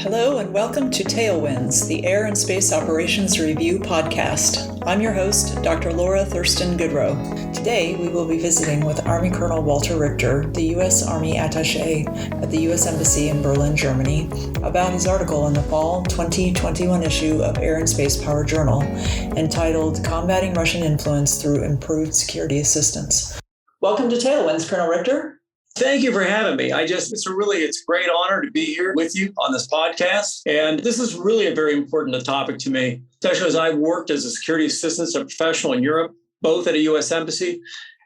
Hello and welcome to Tailwinds, the Air and Space Operations Review podcast. I'm your host, Dr. Laura Thurston Goodrow. Today we will be visiting with Army Colonel Walter Richter, the U.S. Army Attache at the U.S. Embassy in Berlin, Germany, about his article in the fall 2021 issue of Air and Space Power Journal entitled Combating Russian Influence Through Improved Security Assistance. Welcome to Tailwinds, Colonel Richter. Thank you for having me. It's a great honor to be here with you on this podcast. And this is really a very important topic to me, especially as I've worked as a security assistance professional in Europe, both at a U.S. embassy,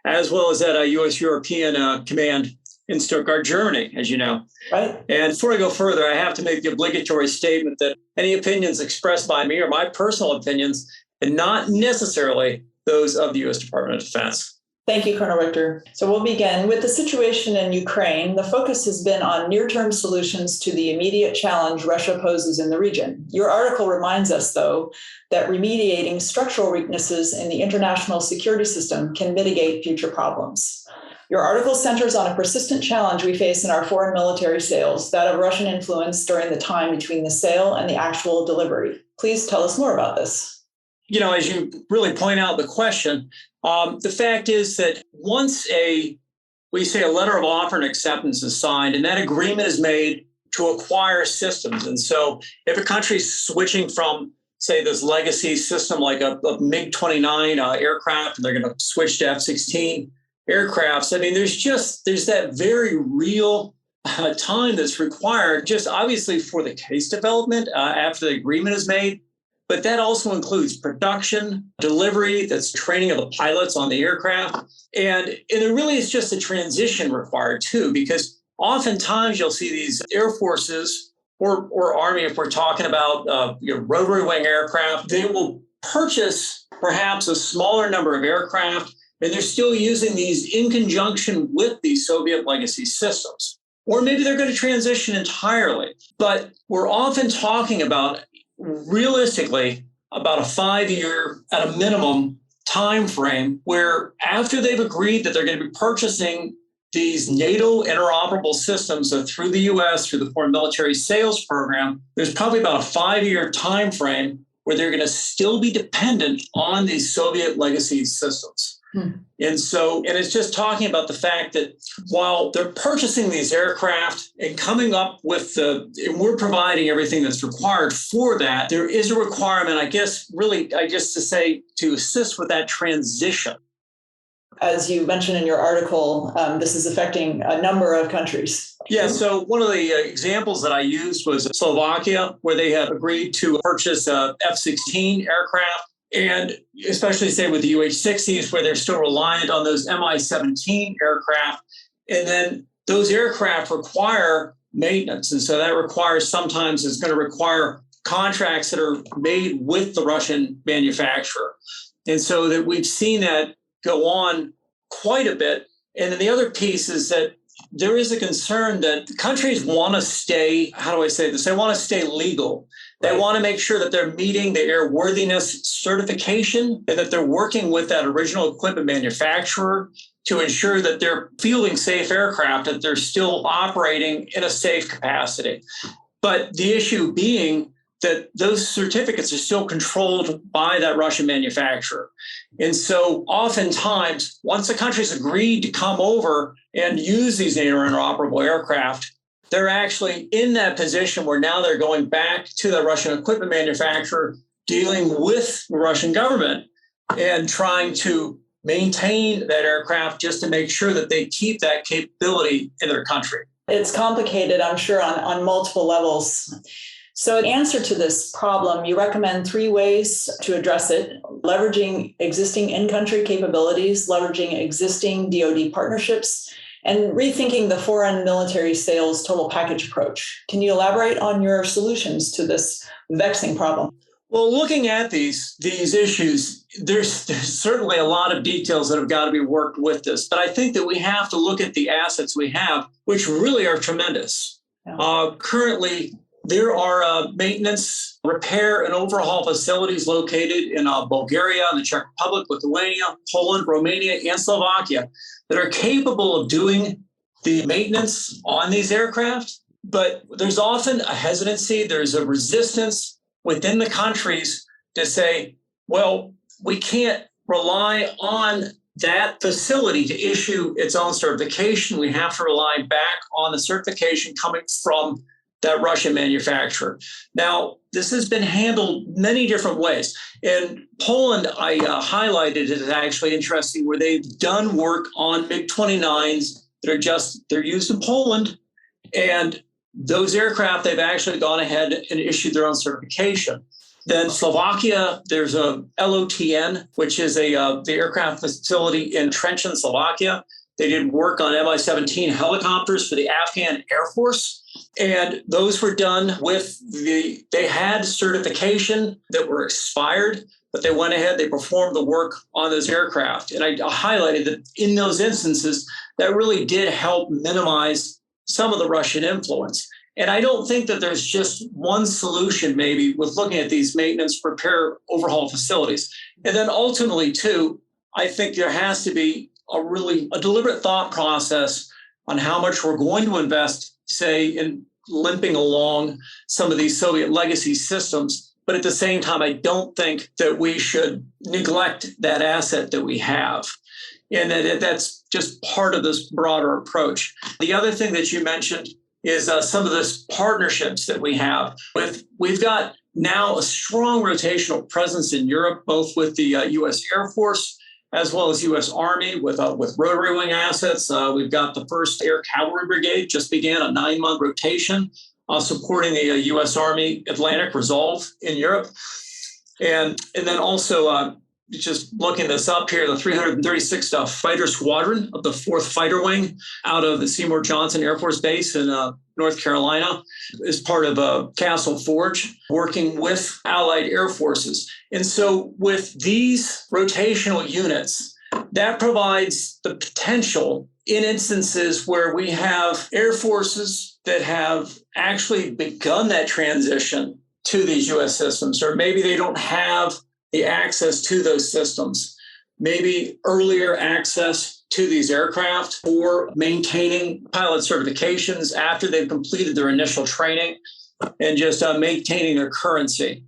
as well as at a U.S. European command in Stuttgart, Germany, as you know. Right. And before I go further, I have to make the obligatory statement that any opinions expressed by me are my personal opinions and not necessarily those of the U.S. Department of Defense. Thank you, Colonel Richter. So we'll begin with the situation in Ukraine. The focus has been on near-term solutions to the immediate challenge Russia poses in the region. Your article reminds us, though, that remediating structural weaknesses in the international security system can mitigate future problems. Your article centers on a persistent challenge we face in our foreign military sales, that of Russian influence during the time between the sale and the actual delivery. Please tell us more about this. You know, as you really point out the question, the fact is that once a letter of offer and acceptance is signed and that agreement is made to acquire systems. And so if a country's switching from, say, this legacy system like a MiG-29 aircraft, and they're going to switch to F-16 aircrafts, I mean, there's that very real time that's required just obviously for the case development after the agreement is made. But that also includes production, delivery, that's training of the pilots on the aircraft. And there really is just a transition required too, because oftentimes you'll see these air forces or Army, if we're talking about rotary wing aircraft, they will purchase perhaps a smaller number of aircraft, and they're still using these in conjunction with these Soviet legacy systems. Or maybe they're going to transition entirely. But we're often talking about realistically about a 5-year at a minimum time frame where after they've agreed that they're going to be purchasing these NATO interoperable systems through the U.S. through the Foreign Military Sales Program, there's probably about a 5-year time frame where they're going to still be dependent on these Soviet legacy systems. And it's just talking about the fact that while they're purchasing these aircraft and coming up with and we're providing everything that's required for that, there is a requirement, to assist with that transition. As you mentioned in your article, this is affecting a number of countries. Yeah, so one of the examples that I used was Slovakia, where they have agreed to purchase F-16 aircraft. And especially, say, with the UH-60s, where they're still reliant on those Mi-17 aircraft. And then those aircraft require maintenance. And so that is going to require contracts that are made with the Russian manufacturer. And so that we've seen that go on quite a bit. And then the other piece is that there is a concern that countries want to stay, they want to stay legal. They want to make sure that they're meeting the airworthiness certification and that they're working with that original equipment manufacturer to ensure that they're fielding safe aircraft, that they're still operating in a safe capacity. But the issue being that those certificates are still controlled by that Russian manufacturer. And so oftentimes, once a country's agreed to come over and use these interoperable aircraft, they're actually in that position where now they're going back to the Russian equipment manufacturer, dealing with the Russian government and trying to maintain that aircraft just to make sure that they keep that capability in their country. It's complicated, I'm sure, on multiple levels. So in answer to this problem, you recommend 3 ways to address it: leveraging existing in-country capabilities, leveraging existing DoD partnerships, and rethinking the foreign military sales total package approach. Can you elaborate on your solutions to this vexing problem? Well, looking at these issues, there's certainly a lot of details that have got to be worked with this. But I think that we have to look at the assets we have, which really are tremendous. Yeah. Currently, there are maintenance, repair, and overhaul facilities located in Bulgaria, the Czech Republic, Lithuania, Poland, Romania, and Slovakia that are capable of doing the maintenance on these aircraft But there's often a hesitancy, there's a resistance within the countries to say, well, we can't rely on that facility to issue its own certification. We have to rely back on the certification coming from that Russian manufacturer. Now, this has been handled many different ways. In Poland, I highlighted it as actually interesting, where they've done work on MiG-29s that they're used in Poland, and those aircraft, they've actually gone ahead and issued their own certification. Then Slovakia, there's a LOTN, which is the aircraft facility in Trenčín, Slovakia. They did work on Mi-17 helicopters for the Afghan Air Force. And those were done with they had certification that were expired, but they went ahead, they performed the work on those aircraft. And I highlighted that in those instances, that really did help minimize some of the Russian influence. And I don't think that there's just one solution maybe with looking at these maintenance, repair, overhaul facilities. And then ultimately, too, I think there has to be a deliberate thought process on how much we're going to invest, say, in limping along some of these Soviet legacy systems. But at the same time, I don't think that we should neglect that asset that we have. And that's just part of this broader approach. The other thing that you mentioned is some of this partnerships that we have. We've got now a strong rotational presence in Europe, both with the U.S. Air Force as well as U.S. Army with rotary wing assets. We've got the 1st Air Cavalry Brigade just began a 9-month rotation supporting the U.S. Army Atlantic Resolve in Europe. And then also just looking this up here, the 336th Fighter Squadron of the 4th Fighter Wing out of the Seymour Johnson Air Force Base in North Carolina is part of Castle Forge, working with Allied Air Forces. And so with these rotational units, that provides the potential in instances where we have air forces that have actually begun that transition to these U.S. systems, or maybe they don't have the access to those systems, maybe earlier access to these aircraft, or maintaining pilot certifications after they've completed their initial training, and just maintaining their currency.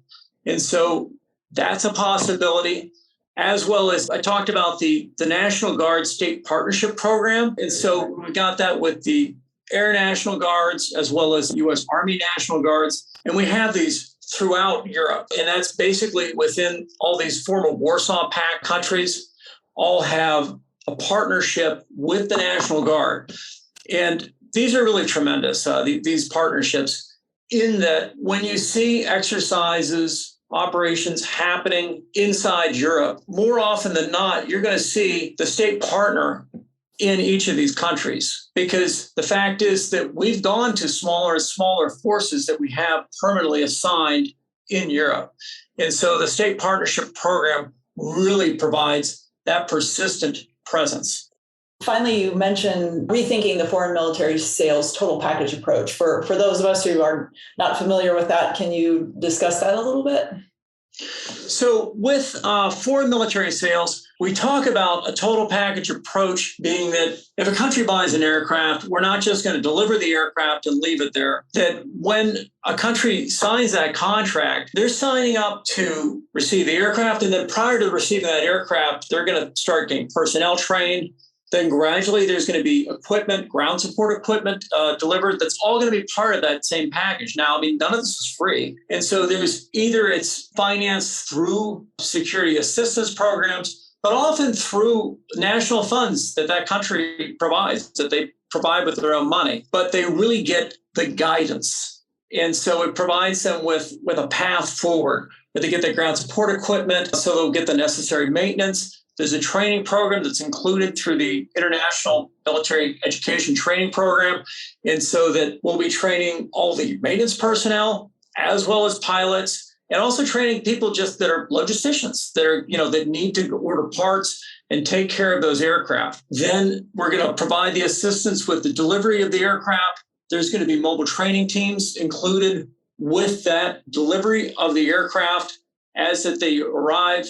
And so that's a possibility, as well as I talked about the National Guard State Partnership Program. And so we got that with the Air National Guards as well as U.S. Army National Guards. And we have these throughout Europe. And that's basically within all these former Warsaw Pact countries, all have a partnership with the National Guard. And these are really tremendous, these partnerships, in that when you see exercises, operations happening inside Europe, more often than not, you're going to see the state partner in each of these countries, because the fact is that we've gone to smaller and smaller forces that we have permanently assigned in Europe. And so the state partnership program really provides that persistent presence. Finally, you mentioned rethinking the foreign military sales total package approach. For those of us who are not familiar with that, can you discuss that a little bit? So with foreign military sales, we talk about a total package approach being that if a country buys an aircraft, we're not just going to deliver the aircraft and leave it there. That when a country signs that contract, they're signing up to receive the aircraft. And then prior to receiving that aircraft, they're going to start getting personnel trained. Then gradually there's going to be equipment, ground support equipment delivered. That's all going to be part of that same package. Now, I mean, none of this is free. And so there's either it's financed through security assistance programs, but often through national funds that country provides, that they provide with their own money. But they really get the guidance. And so it provides them with a path forward, where they get the ground support equipment, so they'll get the necessary maintenance. There's a training program that's included through the International Military Education Training Program. And so that we'll be training all the maintenance personnel as well as pilots, and also training people just that are logisticians that are, that need to order parts and take care of those aircraft. Then we're going to provide the assistance with the delivery of the aircraft. There's going to be mobile training teams included with that delivery of the aircraft as that they arrive,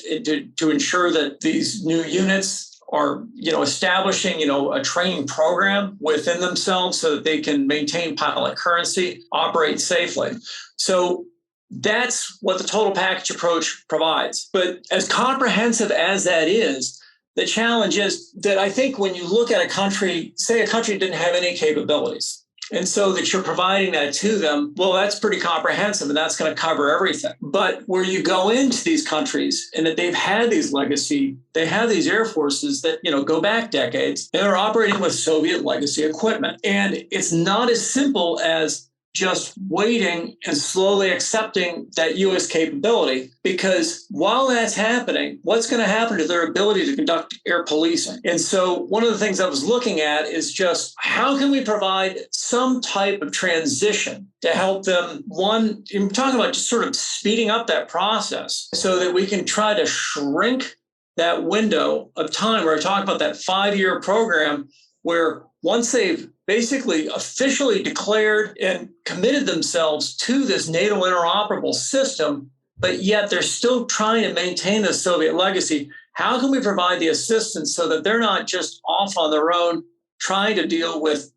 to ensure that these new units are, establishing, a training program within themselves so that they can maintain pilot currency, operate safely. So that's what the total package approach provides. But as comprehensive as that is, the challenge is that I think when you look at a country, say a country didn't have any capabilities, and so that you're providing that to them, well, that's pretty comprehensive and that's going to cover everything. But where you go into these countries and that they've had these legacy, they have these air forces that, go back decades and they're operating with Soviet legacy equipment. And it's not as simple as just waiting and slowly accepting that U.S. capability, because while that's happening, what's going to happen to their ability to conduct air policing? And so one of the things I was looking at is just how can we provide some type of transition to help them, one, I'm talking about just sort of speeding up that process so that we can try to shrink that window of time where I talk about that 5-year program where once they've basically officially declared and committed themselves to this NATO interoperable system, but yet they're still trying to maintain the Soviet legacy, how can we provide the assistance so that they're not just off on their own trying to deal with,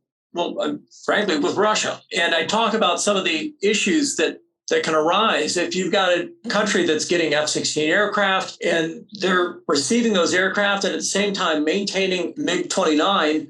frankly, with Russia? And I talk about some of the issues that can arise if you've got a country that's getting F-16 aircraft and they're receiving those aircraft and at the same time maintaining MiG-29,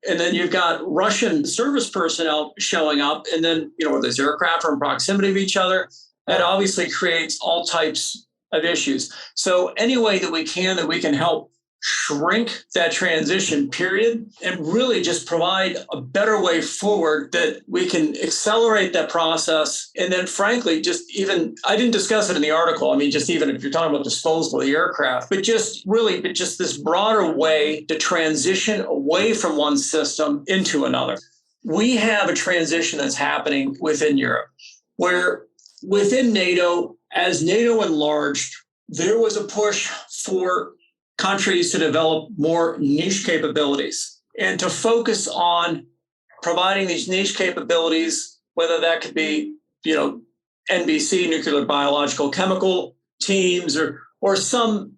and then you've got Russian service personnel showing up, and then, those aircraft are in proximity of each other. That obviously creates all types of issues. So any way that we can help shrink that transition period and really just provide a better way forward that we can accelerate that process. And then frankly, I didn't discuss it in the article. I mean, just even if you're talking about disposal of the aircraft, but just this broader way to transition away from one system into another. We have a transition that's happening within Europe where within NATO, as NATO enlarged, there was a push for countries to develop more niche capabilities and to focus on providing these niche capabilities, whether that could be, NBC, nuclear, biological, chemical teams, or some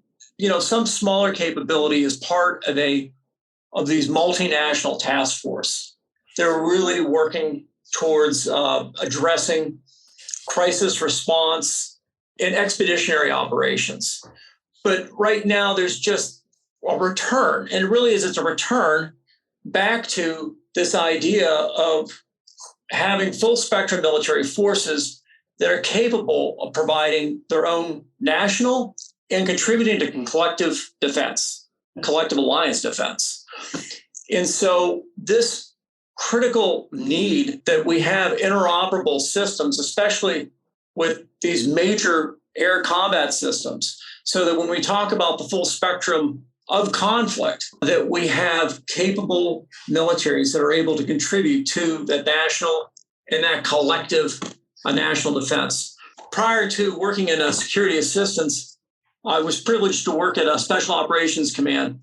smaller capability as part of these multinational task force. They're really working towards addressing crisis response and expeditionary operations. But right now, there's just a return, and it really it's a return back to this idea of having full spectrum military forces that are capable of providing their own national and contributing to collective defense, collective alliance defense. And so this critical need that we have interoperable systems, especially with these major air combat systems, so that when we talk about the full spectrum of conflict, that we have capable militaries that are able to contribute to that national and that collective national defense. Prior to working in security assistance, I was privileged to work at a Special Operations Command.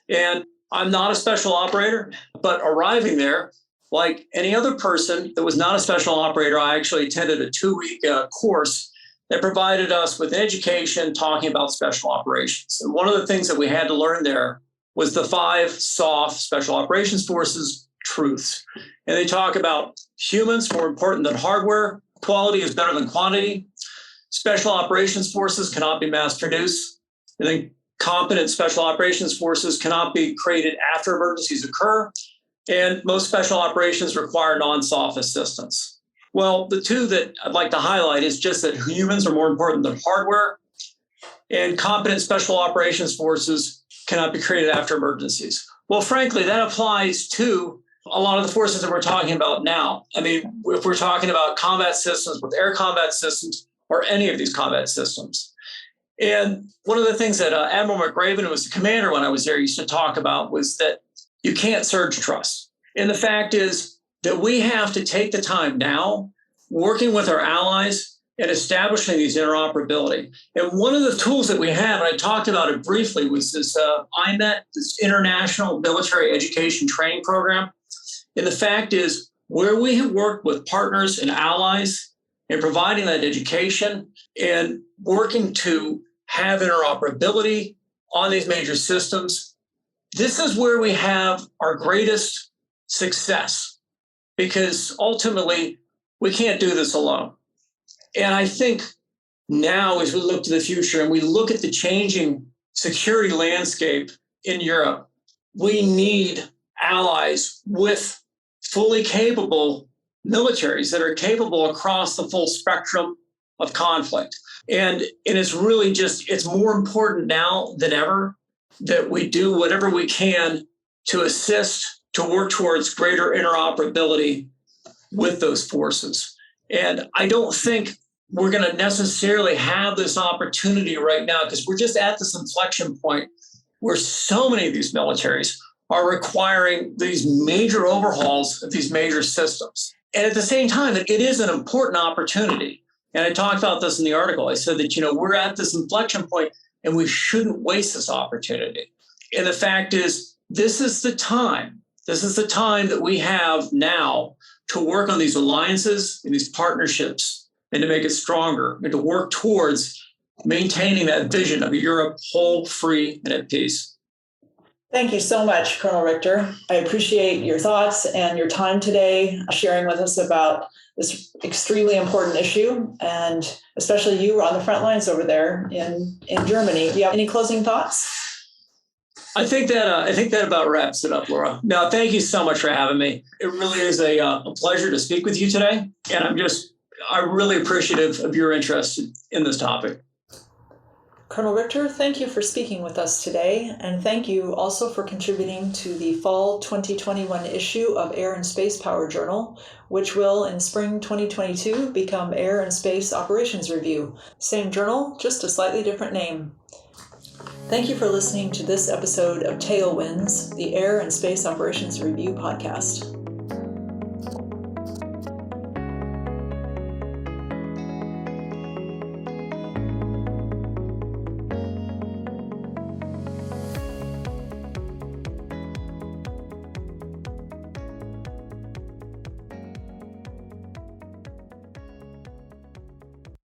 And I'm not a special operator, but arriving there, like any other person that was not a special operator, I actually attended a 2-week course that provided us with education talking about special operations. And one of the things that we had to learn there was the 5 soft special operations forces truths. And they talk about humans more important than hardware, quality is better than quantity, special operations forces cannot be mass produced, and then competent special operations forces cannot be created after emergencies occur, and most special operations require non-soft assistance. Well, the 2 that I'd like to highlight is just that humans are more important than hardware, and competent special operations forces cannot be created after emergencies. Well, frankly, that applies to a lot of the forces that we're talking about now. I mean, if we're talking about combat systems with air combat systems or any of these combat systems. And one of the things that Admiral McRaven, who was the commander when I was there, used to talk about was that you can't surge trust. And the fact is that we have to take the time now, working with our allies and establishing these interoperability. And one of the tools that we have, and I talked about it briefly, was this IMET, this International Military Education Training Program. And the fact is, where we have worked with partners and allies in providing that education and working to have interoperability on these major systems, this is where we have our greatest success, because ultimately we can't do this alone. And I think now, as we look to the future and we look at the changing security landscape in Europe, we need allies with fully capable militaries that are capable across the full spectrum of conflict. And it's really it's more important now than ever that we do whatever we can to assist, to work towards greater interoperability with those forces. And I don't think we're going to necessarily have this opportunity right now, because we're just at this inflection point where so many of these militaries are requiring these major overhauls of these major systems. And at the same time, it is an important opportunity. And I talked about this in the article. I said that, we're at this inflection point and we shouldn't waste this opportunity. And the fact is, this is the time. This is the time that we have now to work on these alliances and these partnerships and to make it stronger and to work towards maintaining that vision of a Europe whole, free, and at peace. Thank you so much, Colonel Richter. I appreciate your thoughts and your time today, sharing with us about this extremely important issue, and especially you on the front lines over there in Germany. Do you have any closing thoughts? I think that about wraps it up, Laura. No, thank you so much for having me. It really is a pleasure to speak with you today, and I'm really appreciative of your interest in this topic. Colonel Richter, thank you for speaking with us today, and thank you also for contributing to the fall 2021 issue of Air and Space Power Journal, which will, in spring 2022, become Air and Space Operations Review. Same journal, just a slightly different name. Thank you for listening to this episode of Tailwinds, the Air and Space Operations Review podcast.